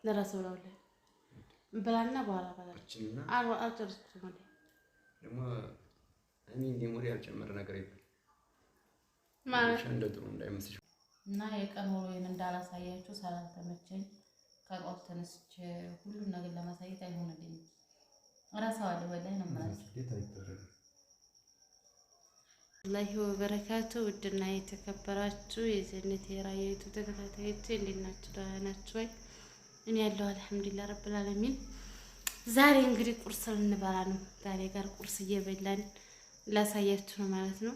ለራስህ ብለውልህ ብላና በኋላ ባላችንና አልጨረስኩትም ማለት ደግሞ እኔ ሜሞሪ ያልጨመረ ነገር የለም ማለት እንደ ጥሩ እንዳይመስልሽ እና የቀን ውሎዬን እንዳላሳያችሁ ስላልተመቸኝ ከጧት ተነስቼ ሁሉን ነገር ለማሳየት አይሆንልኝም። እራሳዋለሁ ወላሂ ነው ማለት አላህ ወበረካቱ። ውድና የተከበራችሁ የዘነት የራየቱ ተከታታዮች እንዴት ናችሁ? ደህና ናችሁ ወይ? እኔ ያለው አልሐምዱሊላህ ረብል ዓለሚን። ዛሬ እንግዲህ ቁርስ ልንበላ ነው። ዛሬ ጋር ቁርስ እየበላን ላሳያችሁ ነው ማለት ነው።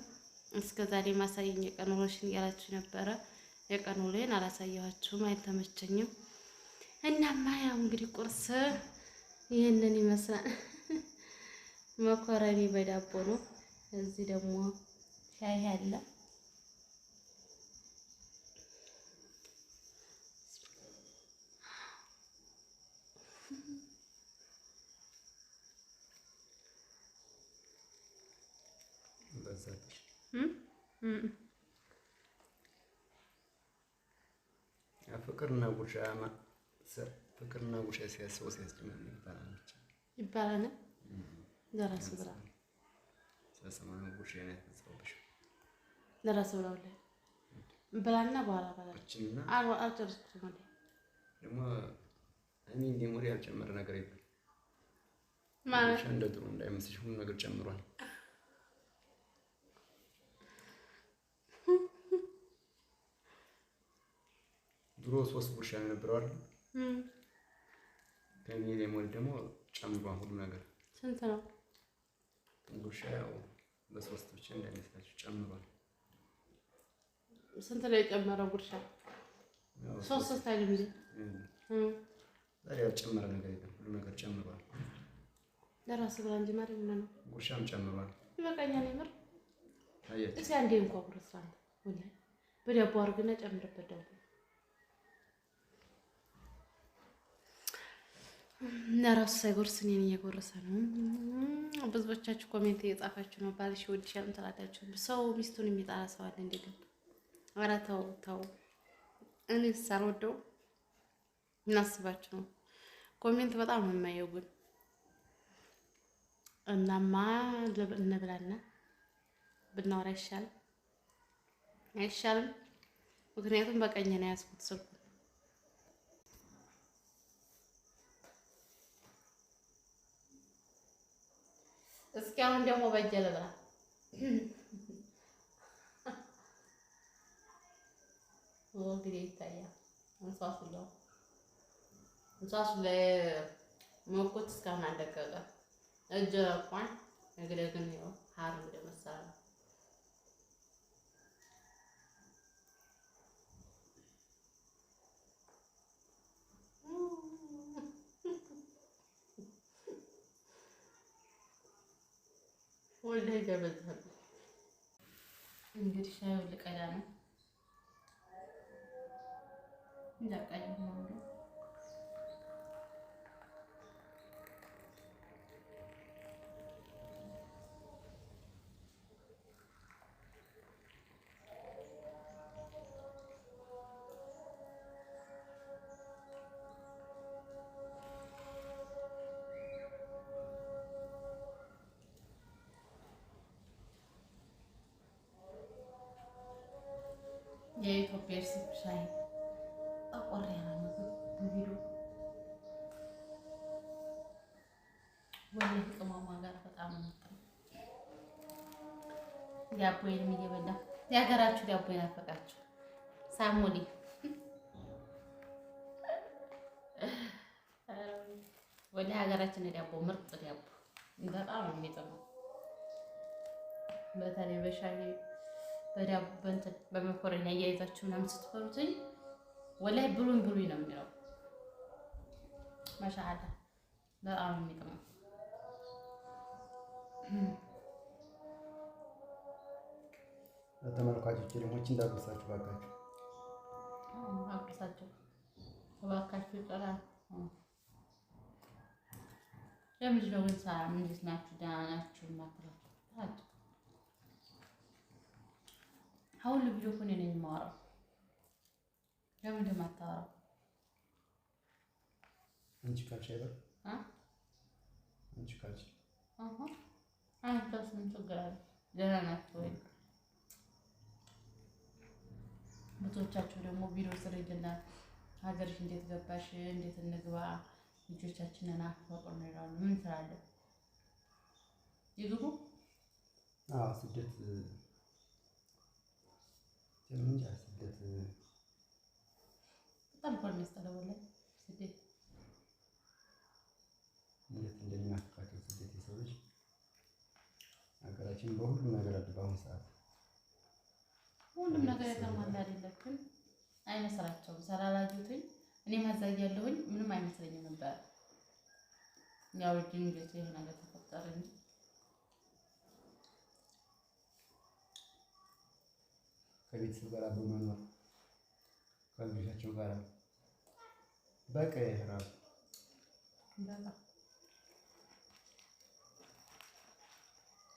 እስከ ዛሬ ማሳየኝ የቀን ውሎሽን እያላችሁ ነበረ። የቀን ውሎዬን አላሳየኋችሁም፣ አልተመቸኝም። እናማ ያው እንግዲህ ቁርስ ይህንን ይመስላል። መኮረኒ በዳቦ ነው። እዚህ ደግሞ ሻይ አለ። ፍቅርና ጉርሻ ፍቅርና ጉርሻ ሲያስበው ሲያስጨምር ይባላል። ለራስ ብላ ስለሰማነው ጉርሻ ነው ያስበውብሽ። ለራስ ብላውልህ ብላና በኋላ ባላችንና አልጨረስኩትም ማለት ደግሞ እኔ ሜሞሪ ያልጨመረ ነገር የለም ማለት እንደ ጥሩ እንዳይመስልሽ ሁሉ ነገር ጨምሯል። ድሮ 3 ጉርሻ የነበረው አይደል? ከኔ ሜሞሪ ደግሞ ጨምሯል ሁሉ ነገር። ስንት ነው ጉርሻ? ያው በ3 ብቻ እንዳይመስላችሁ ጨምሯል። ስንት ላይ የጨመረው ጉርሻ? 3 አይደል እንዴ? ዛሬ ያልጨመረ ነገር የለም፣ ሁሉ ነገር ጨምሯል። ለራስ ብላ እንጂ ማለት ምን ነው? ጉርሻም ጨምሯል። ይበቃኛል የምር። ታየት እስኪ አንዴ እንኳን ጉርሻ ወላሂ በዳቦ አድርግና ጨምርበት ዳቦ እና ራሱ ሳይጎርስ እኔን እየጎረሰ ነው። ብዙዎቻችሁ ኮሜንት እየጻፋችሁ ነው። ባልሽ ይወድሻል ትላላችሁ። ሰው ሚስቱን የሚጣላ ሰው አለ እንዴ? ግን ኧረ ተው ተው። እኔ ሳልወደው እናስባችሁ ነው። ኮሜንት በጣም ነው የማየው። ግን እናማ እንብላና ብናወራ ይሻል አይሻልም? ምክንያቱም በቀኝ ነው ያዝኩት ስልኩ። እስኪ አሁን ደግሞ በእጄ ልብላ። እንግዲህ ይታያል። እንሷሱ ላይ ሞኩት እስካሁን አልደቀቀ። እጅ እንኳን እንግዲህ ግን ያው ሀር እንደመሰለ ነው። ወላሂ ገበዛል። እንግዲህ ሻዩ ልቀዳ ነው እንዳቀኝ ነው እንዴ? የኢትዮጵያ ስብ ሻይ ጠቆር ያለ ነው። ቪዲዮ ወላሂ ቅመሟ ጋር በጣም ነው። ዳቦዬንም እየበላ የሀገራችሁ ዳቦ ይናፈቃችሁ። ሳሙሊ ወላሂ ሀገራችን ዳቦ ምርጥ ዳቦ በጣም ነው የሚጥመው። በተለይ በሻይ በዳቦ በእንትን በመኮረኒ አያይዛችሁ ምናምን ስትበሉትኝ ወላሂ ብሉኝ ብሉኝ ነው የሚለው። ማሻአላ በጣም ነው የሚጥመው። ለተመልካቾች ደግሞ እንዳትረሳችሁ ባካችሁ። አብሳችሁ ባካችሁ ይጠራል። ለምንድን ነው ግን ሰላም እንዴት ናችሁ? ደህና ናችሁ? እናትላችሁ አሁን ቪዲዮ እኮ እኔ ነኝ የማወራው። ለምንድን ነው የማታወራው? አንቺ ካልሽ አይበር አንቺ ካልሽ አንተስ ምን ችግር አለ? ደህና ናችሁ ወይ? ብዙዎቻችሁ ደግሞ ቪዲዮ ስሪልና ሀገርሽ እንዴት ገባሽ? እንዴት እንግባ? ልጆቻችንን አፈቅር ነው ይላሉ። ምን ትላለህ? ይግቡ? ስደት ጀምንጃ ስደት በጣም እኮ ነው የሚያስጠላው ወላሂ ስደት። እንዴት እንደሚናፍቃቸው ስደት የሰው ልጅ ሀገራችን በሁሉም ነገር አለ። በአሁኑ ሰዓት ሁሉም ነገር የተሟላ አይደለም፣ ግን አይመስላቸውም ስላላዩትኝ። እኔ ማዛ እያለሁኝ ምንም አይመስለኝም ነበር። ያው ድንገት ይሄ ነገር ተፈጠረ እንጂ ከቤተሰብ ጋር አብሮ መኖር ከልጆቻቸው ጋር በቃ ራሱ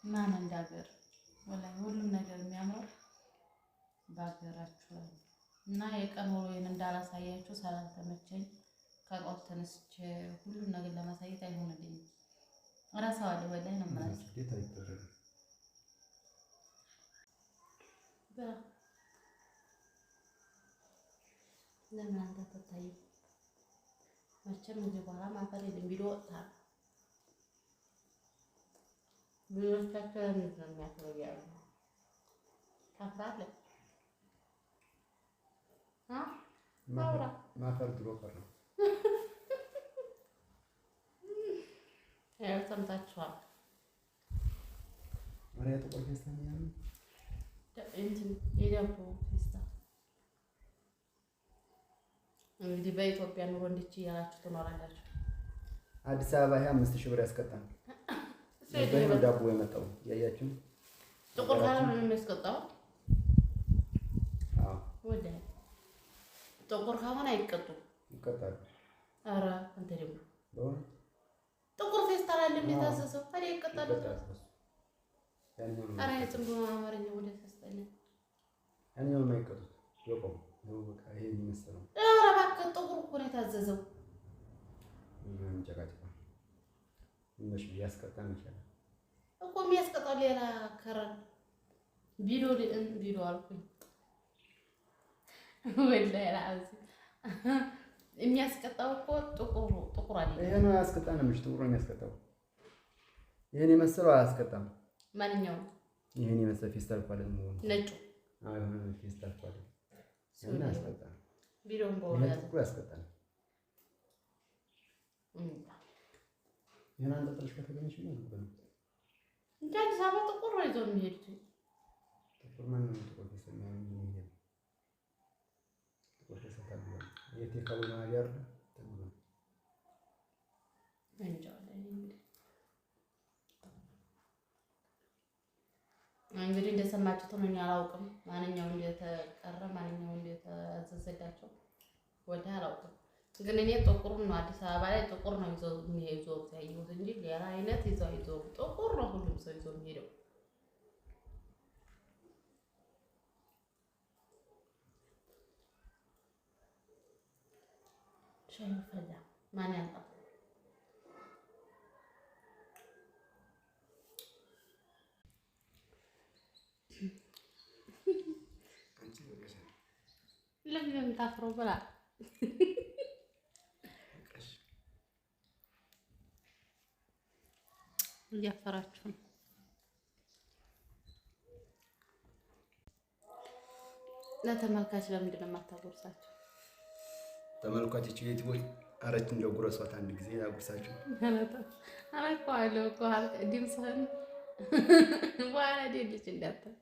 ማን እንደ ሀገር ወላሂ ሁሉም ነገር የሚያምረው በሀገራችሁ ላይ እና የቀን ውሎዬን እንዳላሳያችሁ ስላልተመቸኝ ከጧት ተነስቼ ሁሉም ነገር ለማሳየት አይሆንልኝም። እረሳዋለሁ ወላሂ ነው የምላችሁ። ስደት አይደረግም። ለምን አንተ ተታዩ? መቼም እዚህ በኋላ ማፈር የለም። ቪዲዮ ወጥታል። ቪዲዮቻቸውን ነው የሚያፈሩ ያሉ ታፍራለህ? ማፈር ድሮ ቀረ። ያው ሰምታችኋል። ወሬ ጥቁር ፌስታ ነው እንትን የዳቦ ፌስታ እንግዲህ በኢትዮጵያ ኑሮ እንድች እያላችሁ ትኖራላችሁ። አዲስ አበባ 5,000 ብር ያስቀጣል። በዚህ ዳቦ የመጣው ያያችሁ ጥቁር ካለ ነው የሚያስቀጣው። ወደ ጥቁር ከሆነ አይቀጡም። ይቀጣል። ኧረ አንተ ደግሞ ጥቁር ፌስታል አለ እንደታዘዘው ታዲያ ይቀጣል። ኧረ የጽም አማርኛ ወደ ተስተነ ያኛው የማይቀጡት ይቆም ነው። በቃ ይሄ የሚመስለው ኧረ እባክህ ጥቁር እኮ ነው የታዘዘው። ምን ጨቃጨቃ ምንሽ ያስቀጣን ይችላል እኮ የሚያስቀጣው ሌላ ከረን ቪዲዮ አልኩኝ ወላሂ ራዚ የሚያስቀጣው እኮ ጥቁር አይደለም። ይሄ ነው ያስቀጣን። ምንሽ ጥቁር ነው የሚያስቀጣው። ይሄን የመሰለው አያስቀጣም። ማንኛውም ይሄን የመሰለ ፌስታል እኮ አይደለም ነጩ። አሁን ፌስታል እኮ አይደለም እና ያስቀጣል። ቪዲዮን በኋላ ጥቁር ያስቀጣል። ይሄን አንተ ጥልሽ ከተገኘሽ ነው እንዴ? አዲስ አበባ ጥቁር ነው ይዘው የሚሄዱት። ጥቁር ማን ነው ጥቁር ፌስታል ነው የሚሄድ? ጥቁር ፌስታል ነው የቴካው ማዲያር ተብሎ እንግዲህ እንደሰማችሁት ነው። እኔ አላውቅም ማንኛው እንደተቀረ ማንኛው እንደተዘዘዳቸው ወደ አላውቅም። ግን እኔ ጥቁር ነው አዲስ አበባ ላይ ጥቁር ነው ይዘው የሚሄዱት ያየሁት እንጂ ሌላ አይነት ይዘው ጥቁር ነው ሁሉም ሰው ይዘው የሚሄደው። ሻይ ፈላ ማን ያንጣ ለምን ታፍሮ ብላ እያፈራችሁ ነው። ለተመልካች ለምንድን ነው የማታጎርሳቸው? ተመልካች እቺ ቤት ወይ አረች እንደው ጉረሷት አንድ ጊዜ ያጉርሳችሁ። አላውቀዋለሁ እኮ ድምፅህን በኋላ ደልች እንዳትል